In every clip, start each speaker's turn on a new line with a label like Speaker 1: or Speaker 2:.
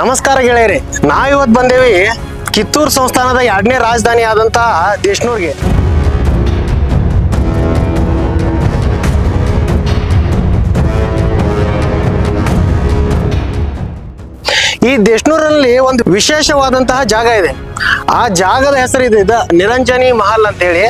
Speaker 1: ನಮಸ್ಕಾರ ಗೆಳೆಯರೆ, ನಾವಿವತ್ತು ಬಂದೇವಿ ಕಿತ್ತೂರು ಸಂಸ್ಥಾನದ 2ನೇ ರಾಜಧಾನಿ ಆದಂತಹ ದೇಶನೂರ್ಗೆ. ಈ ದೇಶನೂರಲ್ಲಿ ಒಂದು ವಿಶೇಷವಾದಂತಹ ಜಾಗ ಇದೆ. ಆ ಜಾಗದ ಹೆಸರು ಇದೆ ನಿರಂಜನಿ ಮಹಲ್ ಅಂತ ಹೇಳಿ.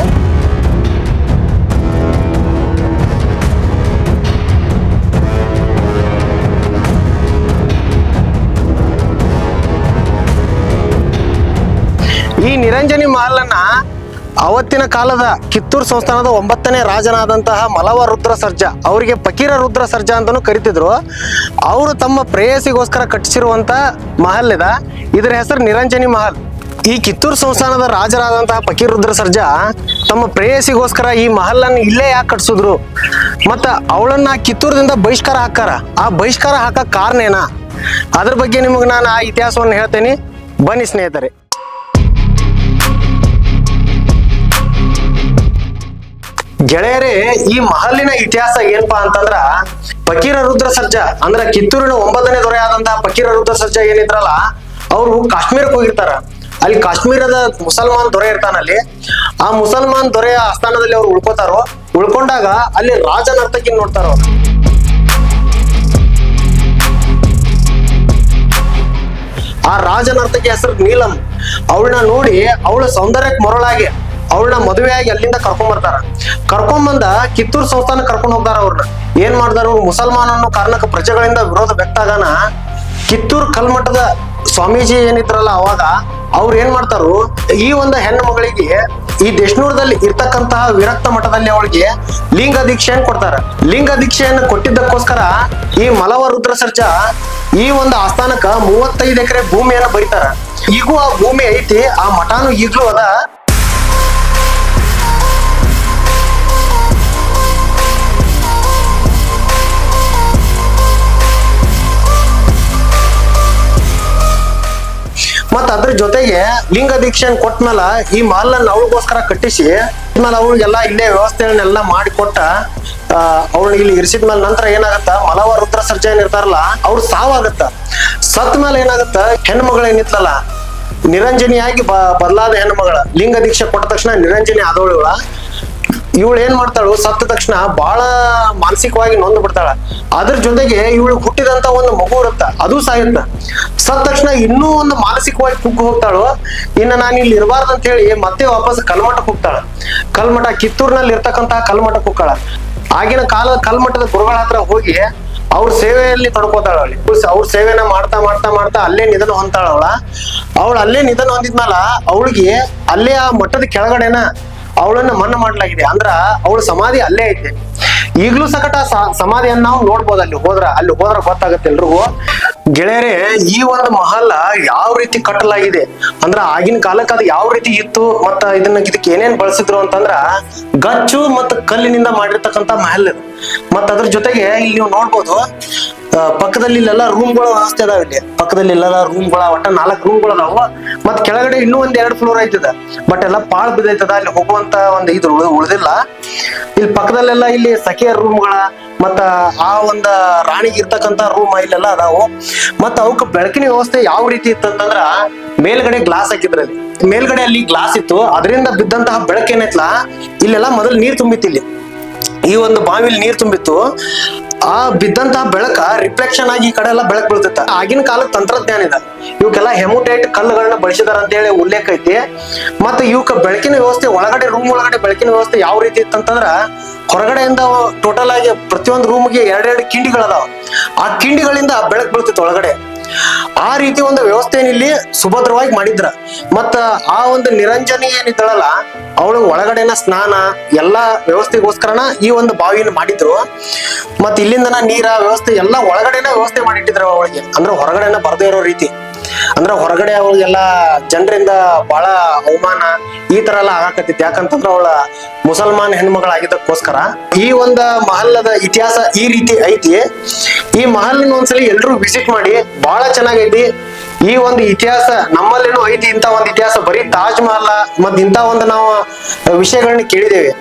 Speaker 1: ಈ ನಿರಂಜನಿ ಮಹಲನ್ನ ಅವತ್ತಿನ ಕಾಲದ ಕಿತ್ತೂರು ಸಂಸ್ಥಾನದ 9ನೇ ರಾಜನಾದಂತಹ ಮಲವ ರುದ್ರ ಸರ್ಜಾ, ಅವರಿಗೆ ಫಕೀರ ರುದ್ರ ಸರ್ಜಾ ಅಂತಾನೂ ಕರಿತಿದ್ರು. ಅವರು ತಮ್ಮ ಪ್ರೇಯಸಿಗೋಸ್ಕರ ಕಟ್ಟಿಸಿರುವಂತ ಮಹಲ್ ಇದರ ಹೆಸರು ನಿರಂಜನಿ ಮಹಲ್. ಈ ಕಿತ್ತೂರು ಸಂಸ್ಥಾನದ ರಾಜರಾದಂತಹ ಫಕೀರ ರುದ್ರ ಸರ್ಜಾ ತಮ್ಮ ಪ್ರೇಯಸಿಗೋಸ್ಕರ ಈ ಮಹಲನ್ನು ಇಲ್ಲೇ ಯಾಕೆ ಕಟ್ಸಿದ್ರು, ಮತ್ತ ಅವಳನ್ನ ಕಿತ್ತೂರದಿಂದ ಬಹಿಷ್ಕಾರ ಹಾಕಾರ, ಆ ಬಹಿಷ್ಕಾರ ಹಾಕಕ್ ಕಾರಣ ಏನ, ಅದ್ರ ಬಗ್ಗೆ ನಿಮಗೆ ನಾನು ಆ ಇತಿಹಾಸವನ್ನು ಹೇಳ್ತೇನೆ. ಬನ್ನಿ ಸ್ನೇಹಿತರೆ. ಗೆಳೆಯರೇ, ಈ ಮಹಲಿನ ಇತಿಹಾಸ ಏನಪ್ಪಾ ಅಂತಂದ್ರ, ಫಕೀರ ರುದ್ರ ಸರ್ಜಾ ಅಂದ್ರ ಕಿತ್ತೂರಿನ 9ನೇ ದೊರೆ ಆದಂತಹ ಫಕೀರ ರುದ್ರ ಸರ್ಜಾ ಏನಿದ್ರಲ್ಲ, ಅವರು ಕಾಶ್ಮೀರಕ್ಕೆ ಹೋಗಿರ್ತಾರ. ಅಲ್ಲಿ ಕಾಶ್ಮೀರದ ಮುಸಲ್ಮಾನ್ ದೊರೆ ಇರ್ತಾನಲ್ಲಿ, ಆ ಮುಸಲ್ಮಾನ್ ದೊರೆಯ ಆಸ್ಥಾನದಲ್ಲಿ ಅವ್ರು ಉಳ್ಕೊಂಡಾಗ ಅಲ್ಲಿ ರಾಜ ನರ್ತಕಿ ನೋಡ್ತಾರ. ಆ ರಾಜ ನರ್ತಕಿ ಹೆಸರು ನೀಲಂ. ಅವಳನ್ನ ನೋಡಿ ಅವಳ ಸೌಂದರ್ಯಕ್ಕೆ ಮರಳಾಗಿ ಅವಳನ್ನ ಮದುವೆಯಾಗಿ ಅಲ್ಲಿಂದ ಕರ್ಕೊಂಬಂದ ಕಿತ್ತೂರು ಸಂಸ್ಥಾನ ಕರ್ಕೊಂಡು ಹೋಗ್ತಾರ. ಅವ್ರನ್ನ ಏನ್ ಮಾಡ್ತಾರ, ಮುಸಲ್ಮಾನ ಅನ್ನೋ ಕಾರಣಕ್ಕೆ ಪ್ರಜೆಗಳಿಂದ ವಿರೋಧ ವ್ಯಕ್ತ ಆಗಾನ ಕಿತ್ತೂರು ಕಲ್ಮಠದ ಸ್ವಾಮೀಜಿ ಏನಿದ್ರಲ್ಲ ಅವಾಗ ಅವ್ರು ಏನ್ ಮಾಡ್ತಾರು, ಈ ಒಂದು ಹೆಣ್ಣು ಮಗಳಿಗೆ ಈ ದೇಶನೂರದಲ್ಲಿ ಇರ್ತಕ್ಕಂತಹ ವಿರಕ್ತ ಮಠದಲ್ಲಿ ಅವಳಿಗೆ ಲಿಂಗ ದೀಕ್ಷೆಯನ್ನು ಕೊಡ್ತಾರ. ಲಿಂಗ ದೀಕ್ಷೆಯನ್ನು ಕೊಟ್ಟಿದ್ದಕ್ಕೋಸ್ಕರ ಈ ಮಲವ ರುದ್ರ ಸರ್ಜಾ ಈ ಒಂದು ಆಸ್ಥಾನಕ್ಕ 35 ಎಕರೆ ಭೂಮಿಯನ್ನ ಬರೀತಾರ. ಈಗೂ ಆ ಭೂಮಿ ಐತಿ, ಆ ಮಠಾನು ಈಗ್ಲೂ ಅದ. ಮತ್ತ ಅದ್ರ ಜೊತೆಗೆ ಲಿಂಗ ದೀಕ್ಷೆಯನ್ನು ಕೊಟ್ಮೇಲೆ ಈ ಮಹಲನ್ನ ಅವಳಿಗೋಸ್ಕರ ಕಟ್ಟಿಸಿ ಮೇಲೆ ಅವಳಿಗೆಲ್ಲ ಇಲ್ಲೇ ವ್ಯವಸ್ಥೆಗಳನ್ನೆಲ್ಲ ಮಾಡಿಕೊಟ್ಟ ಅವಳು ಇಲ್ಲಿ ಇರಿಸಿದ್ಮೇಲೆ ನಂತರ ಏನಾಗತ್ತ, ಮಲವ ರುದ್ರ ಸರ್ಜಾ ಏನಿರ್ತಾರಲ್ಲ ಅವ್ರು ಸಾವಾಗತ್ತ. ಸತ್ ಮೇಲೆ ಏನಾಗತ್ತ, ಹೆಣ್ಣು ಮಗಳು ಏನಿತ್ತಲ್ಲ ನಿರಂಜನಿಯಾಗಿ ಬದಲಾದ ಹೆಣ್ಣು ಮಗಳ ಲಿಂಗ ದೀಕ್ಷೆ ಕೊಟ್ಟ ತಕ್ಷಣ ನಿರಂಜನಿ ಆದವಳು ಇವಳು ಏನ್ ಮಾಡ್ತಾಳು, ಸತ್ತ ತಕ್ಷಣ ಬಹಳ ಮಾನಸಿಕವಾಗಿ ನೊಂದು ಬಿಡ್ತಾಳ. ಅದ್ರ ಜೊತೆಗೆ ಇವಳು ಹುಟ್ಟಿದಂತ ಒಂದು ಮಗು ಇರುತ್ತ, ಅದು ಸಾಯುತ್ತ. ಸತ್ತ ತಕ್ಷಣ ಇನ್ನೂ ಒಂದು ಮಾನಸಿಕವಾಗಿ ಕುಗ್ಗು ಹೋಗ್ತಾಳು. ಇನ್ನು ನಾನು ಇಲ್ಲಿ ಇರಬಾರ್ದು ಅಂತ ಹೇಳಿ ಮತ್ತೆ ವಾಪಸ್ ಕಲ್ಮಠಕ್ಕೆ ಹೋಗ್ತಾಳ. ಕಲ್ಮಠ ಕಿತ್ತೂರಿನಲ್ಲಿ ಇರ್ತಕ್ಕಂತಹ ಕಲ್ಮಠಕ್ಕೆ ಹೋಗ್ತಾಳ. ಆಗಿನ ಕಾಲದ ಕಲ್ಮಠದ ಗುರುಗಳ ಹತ್ರ ಹೋಗಿ ಅವ್ರ ಸೇವೆಯಲ್ಲಿ ತೊಡ್ಕೋತಾಳ. ಅವ್ರ ಸೇವೆನ ಮಾಡ್ತಾ ಮಾಡ್ತಾ ಮಾಡ್ತಾ ಅಲ್ಲೇ ನಿಧನ ಹೊಂದ್ತಾಳ. ಅವಳು ಅಲ್ಲೇ ನಿಧನ ಹೊಂದಿದ್ಮೇಲ ಅವಳಿಗೆ ಅಲ್ಲೇ ಆ ಮಠದ ಕೆಳಗಡೆನ ಅವಳನ್ನ ಮಣ್ಣು ಮಾಡಲಾಗಿದೆ. ಅಂದ್ರ ಅವಳ ಸಮಾಧಿ ಅಲ್ಲೇ ಐತೆ. ಈಗ್ಲೂ ಸಕಟ ಸಮಾಧಿಯನ್ನ ನಾವು ನೋಡ್ಬೋದು. ಅಲ್ಲಿ ಹೋದ್ರ ಗೊತ್ತಾಗತ್ತೆ ಎಲ್ರಿಗೂ. ಗೆಳೆಯರೇ, ಈ ಒಂದು ಮಹಲ್ ಯಾವ ರೀತಿ ಕಟ್ಟಲಾಗಿದೆ ಅಂದ್ರ ಆಗಿನ ಕಾಲಕ್ಕೆ ಅದು ಯಾವ ರೀತಿ ಇತ್ತು, ಮತ್ತ ಇದಕ್ಕೆ ಏನೇನ್ ಬಳಸಿದ್ರು ಅಂತಂದ್ರ ಗಚ್ಚು ಮತ್ತು ಕಲ್ಲಿನಿಂದ ಮಾಡಿರ್ತಕ್ಕಂತ ಮಹಲ್. ಮತ್ತ ಅದ್ರ ಜೊತೆಗೆ ಇಲ್ಲಿ ನೀವು ನೋಡ್ಬೋದು, ಪಕ್ಕದಲ್ಲಿ ಇಲ್ಲೆಲ್ಲ ರೂಮ್ಗಳ ವ್ಯವಸ್ಥೆ ಅದಾವ. ಇಲ್ಲಿ ಪಕ್ಕದಲ್ಲಿ ಇಲ್ಲೆಲ್ಲ ರೂಮ್ಗಳ ಒಟ್ಟ 4 ರೂಮ್ಗಳು ಅದಾವ. ಮತ್ ಕೆಳಗಡೆ ಇನ್ನೂ 1-2 ಫ್ಲೋರ್ ಐತದ. ಬಟ್ ಎಲ್ಲ ಪಾಳ್ ಬಿದ್ದೈತದ, ಅಲ್ಲಿ ಹೋಗುವಂತ ಒಂದು ಇದು ಉಳಿದಿಲ್ಲ. ಇಲ್ಲಿ ಪಕ್ಕದಲ್ಲೆಲ್ಲ ಇಲ್ಲಿ ಸಖಿಯರ್ ರೂಮ್ಗಳ ಮತ್ತ ಆ ಒಂದು ರಾಣಿಗೆ ಇರ್ತಕ್ಕಂತ ರೂಮ್ ಇಲ್ಲೆಲ್ಲ ಅದಾವು. ಮತ್ತ ಅವಕ್ಕೆ ಬೆಳಕಿನ ವ್ಯವಸ್ಥೆ ಯಾವ ರೀತಿ ಇತ್ತು ಅಂತಂದ್ರ, ಮೇಲ್ಗಡೆ ಗ್ಲಾಸ್ ಹಾಕಿದ್ರಲ್ಲಿ, ಮೇಲ್ಗಡೆ ಅಲ್ಲಿ ಗ್ಲಾಸ್ ಇತ್ತು. ಅದರಿಂದ ಬಿದ್ದಂತಹ ಬೆಳಕೇನೈತ್ಲಾ, ಇಲ್ಲೆಲ್ಲ ಮೊದಲು ನೀರ್ ತುಂಬಿತ್ತು. ಇಲ್ಲಿ ಈ ಒಂದು ಬಾವಿಲಿ ನೀರ್ ತುಂಬಿತ್ತು. ಆ ಬಿದ್ದಂತಹ ಬೆಳಕ ರಿಫ್ಲೆಕ್ಷನ್ ಆಗಿ ಈ ಕಡೆ ಎಲ್ಲ ಬೆಳಕು ಬೀಳ್ತಿತ್ತ. ಆಗಿನ ಕಾಲಕ್ಕೆ ತಂತ್ರಜ್ಞಾನ ಇದೆ. ಇವಕ್ಕೆಲ್ಲ ಹೆಮೋಟೈಟ್ ಕಲ್ಲುಗಳನ್ನ ಬಳಸಿದಾರ ಅಂತ ಹೇಳಿ ಉಲ್ಲೇಖ ಐತಿ. ಮತ್ತೆ ಇವಕ್ಕ ಬೆಳಕಿನ ವ್ಯವಸ್ಥೆ ಒಳಗಡೆ ರೂಮ್ ಒಳಗಡೆ ಬೆಳಕಿನ ವ್ಯವಸ್ಥೆ ಯಾವ ರೀತಿ ಇತ್ತಂತಂದ್ರ, ಹೊರಗಡೆಯಿಂದ ಟೋಟಲ್ ಆಗಿ ಪ್ರತಿಯೊಂದು ರೂಮ್ಗೆ 2 ಕಿಂಡಿಗಳದಾವ. ಆ ಕಿಂಡಿಗಳಿಂದ ಬೆಳಕು ಬೀಳ್ತಿತ್ತು ಒಳಗಡೆ. ಆ ರೀತಿ ಒಂದು ವ್ಯವಸ್ಥೆಯನ್ನು ಇಲ್ಲಿ ಸುಭದ್ರವಾಗಿ ಮಾಡಿದ್ರ. ಮತ್ತ ಆ ಒಂದು ನಿರಂಜನಿ ಏನಿದ್ದಳಲ್ಲ ಅವಳು ಒಳಗಡೆನ ಸ್ನಾನ ಎಲ್ಲಾ ವ್ಯವಸ್ಥೆಗೋಸ್ಕರನ ಈ ಒಂದು ಬಾವಿಯನ್ನು ಮಾಡಿದ್ರು. ಮತ್ ಇಲ್ಲಿಂದನ ನೀರ ವ್ಯವಸ್ಥೆ ಎಲ್ಲ ಒಳಗಡೆನ ವ್ಯವಸ್ಥೆ ಮಾಡಿಟ್ಟಿದ್ರು ಅವಳಿಗೆ. ಅಂದ್ರೆ ಹೊರಗಡೆನ ಬರ್ದೇ ಇರೋ ರೀತಿ. ಅಂದ್ರೆ ಹೊರಗಡೆ ಅವಳಿಗೆಲ್ಲ ಜನರಿಂದ ಬಹಳ ಅವಮಾನ ಈ ತರ ಎಲ್ಲ ಆಗಾಕತ್ತಿತ್ತು. ಯಾಕಂತಂದ್ರ ಅವಳ ಮುಸಲ್ಮಾನ್ ಹೆಣ್ಮಗಳಾಗಿದ್ದಕ್ಕೋಸ್ಕರ. ಈ ಒಂದು ಮಹಲ್ಲದ ಇತಿಹಾಸ ಈ ರೀತಿ ಐತಿ. ಈ ಮಹಲ್ನ ಒಂದ್ಸಲಿ ಎಲ್ರು ವಿಸಿಟ್ ಮಾಡಿ, ಬಹಳ ಚೆನ್ನಾಗೈತಿ. ಈ ಒಂದು ಇತಿಹಾಸ ನಮ್ಮಲ್ಲೇನು ಐತಿ. ಇಂಥ ಒಂದು ಇತಿಹಾಸ ಬರೀ ತಾಜ್ ಮಹಲ್ ಮತ್ ಇಂಥ ಒಂದು ನಾವು ವಿಷಯಗಳನ್ನ ಕೇಳಿದ್ದೇವೆ.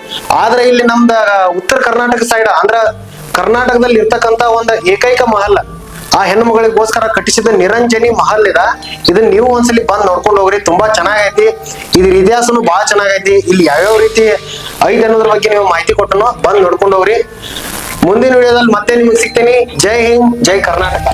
Speaker 1: ಆದ್ರೆ ಇಲ್ಲಿ ನಮ್ದ ಉತ್ತರ ಕರ್ನಾಟಕ ಸೈಡ್ ಅಂದ್ರ ಕರ್ನಾಟಕದಲ್ಲಿ ಇರ್ತಕ್ಕಂತ ಒಂದು ಏಕೈಕ ಮಹಲ್ ಆ ಹೆಣ್ಣು ಮಗಳಿಗೋಸ್ಕರ ಕಟ್ಟಿಸಿದ ನಿರಂಜನಿ ಮಹಲ್ ಇದನ್ನ ನೀವು ಒಂದ್ಸಲಿ ಬಂದ್ ನೋಡ್ಕೊಂಡು ಹೋಗ್ರಿ. ತುಂಬಾ ಚೆನ್ನಾಗೈತಿ. ಇದ್ರ ಇತಿಹಾಸನು ಬಹಳ ಚೆನ್ನಾಗೈತಿ. ಇಲ್ಲಿ ಯಾವ್ಯಾವ ರೀತಿ ಐತಿ ಅನ್ನೋದ್ರ ಬಗ್ಗೆ ನೀವು ಮಾಹಿತಿ ಕೊಟ್ಟನು ಬಂದ್ ನೋಡ್ಕೊಂಡು ಹೋಗ್ರಿ. ಮುಂದಿನ ವಿಡಿಯೋದಲ್ಲಿ ಮತ್ತೆ ನಿಮ್ಗೆ ಸಿಗ್ತೀನಿ. ಜೈ ಹಿಂದ್, ಜೈ ಕರ್ನಾಟಕ.